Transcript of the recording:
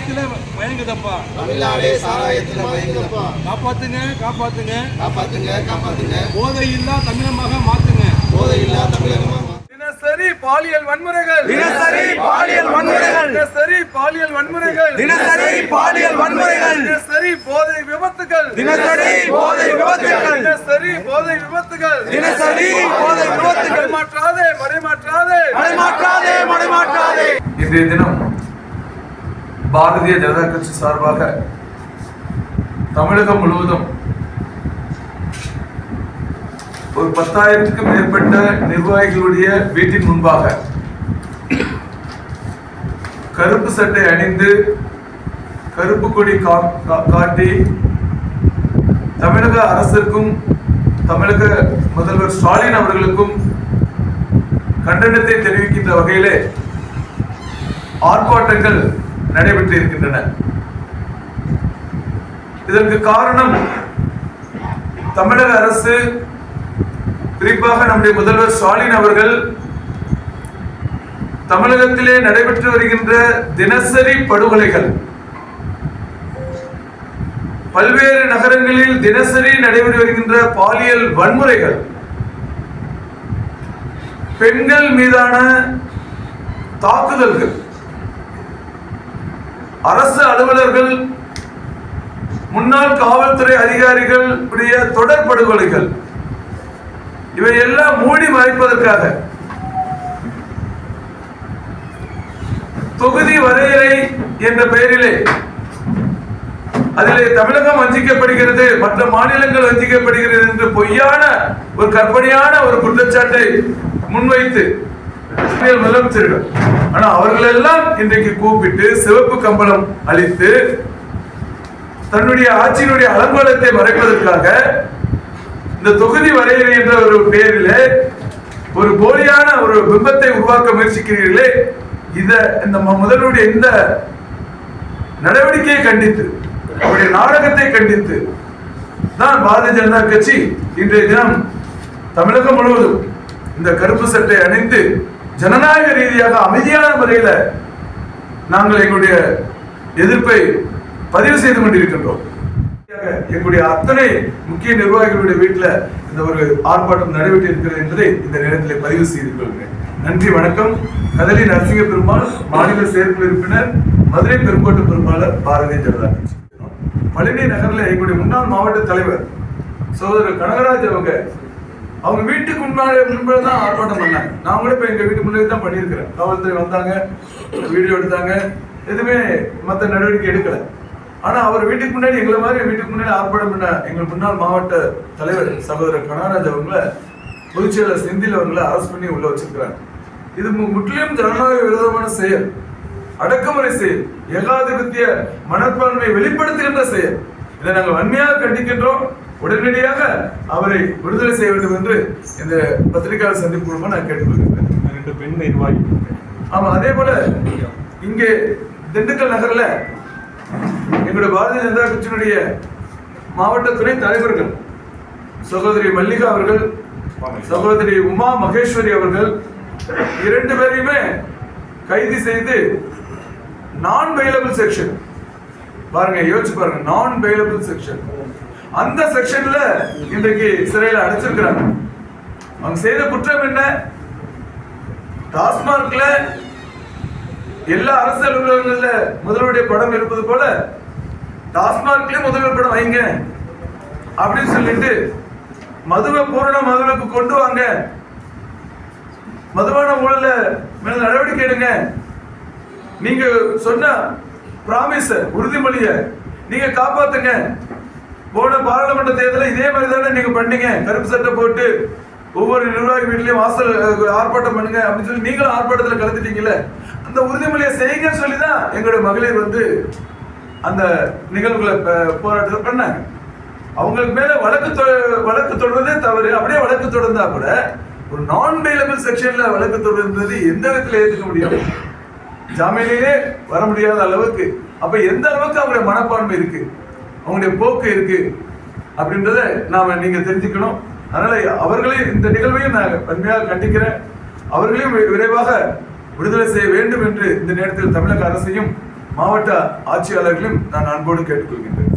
சாராயத்துல மயங்குதப்பா. தமிழ்நாடே சாராயத்துல மயங்குதப்பா. காப்பாத்துங்க காப்பாத்துங்க காப்பாத்துங்க காப்பாத்துங்க. போதையில்லா தமிழகமாக மாத்துங்க. போதையில்லா தமிழகமாக. தினசரி பாலியல் வன்முறைகள், தினசரி பாலியல் வன்முறைகள், தினசரி பாலியல் வன்முறைகள், தினசரி பாலியல் வன்முறைகள், தினசரி போதை விபத்துகள், தினசரி போதை விபத்துகள், தினசரி போதை விபத்துகள், தினசரி போதை விபத்துகள். மடைமாற்றாதே மடைமாற்றாதே மடைமாற்றாதே மடைமாற்றாதே. இன்றைய தினம் பாரதிய ஜனதா கட்சி சார்பாக தமிழகம் முழுவதும் ஒரு 10,000க்கும் மேற்பட்ட நிர்வாகிகளுடைய வீட்டின் முன்பாக கருப்பு சட்டை அணிந்து கருப்பு கொடி காட்டி தமிழக அரசிற்கும் தமிழக முதல்வர் ஸ்டாலின் அவர்களுக்கும் கண்டனத்தை தெரிவிக்கின்ற வகையிலே ஆர்ப்பாட்டங்கள் நடைபெற்று இருக்கின்றன. இதற்கு காரணம் தமிழக அரசு, குறிப்பாக நம்முடைய முதல்வர் ஸ்டாலின் அவர்கள் தமிழகத்திலே நடைபெற்று வருகின்ற தினசரி படுகொலைகள், பல்வேறு நகரங்களில் தினசரி நடைபெற்று வருகின்ற பாலியல் வன்முறைகள், பெண்கள் மீதான தாக்குதல்கள், அரசு அலுவலர்கள், முன்னாள் காவல்துறை அதிகாரிகள் உடைய தொடர் படுகொலைகள், இவையெல்லாம் மூடி மறைப்பதற்காக தொகுதி வரையறை என்ற பெயரிலே அதிலே தமிழகம் வஞ்சிக்கப்படுகிறது, மற்ற மாநிலங்கள் வஞ்சிக்கப்படுகிறது என்று பொய்யான ஒரு கற்பனையான ஒரு குற்றச்சாட்டை முன்வைத்து முதலமைச்சர்கள், ஆனா அவர்கள் எல்லாம் இன்றைக்கு கூப்பிட்டு சிவப்பு கம்பளம் அளித்து தன்னுடைய ஆட்சியினுடைய அலங்கோலத்தை மறைப்பதற்காக இந்த தொகுதி வரையறை என்ற ஒரு பெயரிலே ஒரு போலியான ஒரு பிம்பத்தை உருவாக்க முயற்சிக்கிறீர்களே, இந்த முதல்வருடைய இந்த நடவடிக்கையை கண்டித்து, அவருடைய நாடகத்தை கண்டித்து தான் பாரதிய ஜனதா கட்சி இன்றைய தினம் தமிழகம் முழுவதும் இந்த கருப்பு சட்டை அணிந்து ஜனநாயக ரீதியாக அமைதியான முறையில நாங்கள் எங்களுடைய எதிர்ப்பை பதிவு செய்து கொண்டிருக்கின்றோம். எங்களுடைய அத்தனை முக்கிய நிர்வாகிகளுடைய வீட்டில் இந்த ஒரு ஆர்ப்பாட்டம் நடைபெற்று இருக்கிறது என்பதை இந்த நேரத்தில் பதிவு செய்து கொள்கிறேன். நன்றி, வணக்கம். கதலி நரசிங்க பெருமாள், மாநில செயற்குழு உறுப்பினர், மதுரை பெருங்கோட்டு பொறுப்பாளர், பாரதிய ஜனதா கட்சி. பழனி நகர்ல எங்களுடைய முன்னாள் மாவட்ட தலைவர் சகோதரர் கனகராஜ் அவங்க வீட்டுக்கு முன்னாடி தான் ஆர்ப்பாட்டம் பண்ணாங்க. நான் கூட இப்ப எங்க வீட்டுக்கு முன்னாடி தான் பண்ணியிருக்கிறேன். காவல்துறை வந்தாங்க, வீடியோ எடுத்தாங்க, எதுவுமே மற்ற நடவடிக்கை எடுக்கல. ஆனா அவர் வீட்டுக்கு முன்னாடி, எங்களை மாதிரி வீட்டுக்கு முன்னாடி ஆர்ப்பாட்டம் பண்ண எங்கள் முன்னாள் மாவட்ட தலைவர் சகோதரர் கனகராஜ் அவங்கள, பொதுச் செயலர் செந்தில் அவங்களை அரெஸ்ட் பண்ணி உள்ள வச்சிருக்கிறாங்க. இது முற்றிலும் ஜனநாயக விரோதமான செயல், அடக்குமுறை செயல், ஏகாதிபத்திய மனப்பான்மையை வெளிப்படுத்துகின்ற செயல். இதை நாங்கள் வன்மையாக கண்டிக்கின்றோம். உடனடியாக அவரை விடுதலை செய்ய வேண்டும் என்று இந்த பத்திரிகையாளர் சந்திப்பு மூலமா நான் கேட்டுக்கொள்கிறேன். 2 பெண் நிர்வாகி. ஆமா, அதே போல இங்கே திண்டுக்கல் நகர்ல எங்களுடைய பாரதிய ஜனதா கட்சியினுடைய மாவட்ட துணை தலைவர்கள் சகோதரி மல்லிகா அவர்கள், சகோதரி உமா மகேஸ்வரி அவர்கள் 2 பேரையுமே கைது செய்து நான் பெயிலபிள் செக்ஷன், பாருங்க, யோசிச்சு பாருங்க, நான் பெயிலபிள் செக்ஷன், அந்த செக்ஷன்ல இன்றைக்கு சிறையில் அடைச்சிருக்கிறாங்க. அவங்க செய்த குற்றம் என்ன? டாஸ்மார்க்ல எல்லா அரசு அலுவலகங்கள்ல முதல்வருடைய படம் இருப்பது போல டாஸ்மார்க்ல முதல்வர் படம் வைங்க அப்படின்னு சொல்லிட்டு மதுவை பூரண மதுவுக்கு கொண்டு வாங்க, மதுவான ஊழல மேல நடவடிக்கை எடுங்க, நீங்க சொன்ன பிராமிஸ் உறுதிமொழிய நீங்க காப்பாத்துங்க. போன பாராளுமன்ற தேர்தலில் இதே மாதிரி தானே நீங்க பண்ணீங்க, கருப்பு சட்டை போட்டு ஒவ்வொரு நிர்வாகி வீட்லயும் வாசல் ஆர்ப்பாட்டம் பண்ணுங்க அப்படின்னு சொல்லி நீங்களும் ஆர்ப்பாட்டத்தில் கலந்துட்டீங்கல்ல, அந்த உறுதிமொழியை செய்யுங்கன்னு சொல்லிதான் எங்களுடைய மகளிர் அந்த நிகழ்வுகளை போராட்டத்தை பண்ணாங்க. அவங்களுக்கு மேல வழக்கு தொடர்றதே தவறு. அப்படியே வழக்கு தொடர்ந்தா கூட ஒரு நான் பெயிலபிள் செக்ஷன்ல வழக்கு தொடர்ந்தது எந்த விதத்துல ஏற்றுக்க முடியும்? ஜாமீனிலே வர முடியாத அளவுக்கு. அப்ப எந்த அளவுக்கு அவருடைய மனப்பான்மை இருக்கு, அவங்களுடைய போக்கு இருக்கு அப்படின்றத நாம நீங்க தெரிஞ்சுக்கணும். அதனால அவர்களையும் இந்த நிகழ்வையும் நான் வன்மையாக கண்டிக்கிறேன். அவர்களையும் விரைவாக விடுதலை செய்ய வேண்டும் என்று இந்த நேரத்தில் தமிழக அரசையும் மாவட்ட ஆட்சியாளர்களையும் நான் அன்போடு கேட்டுக்கொள்கின்றேன்.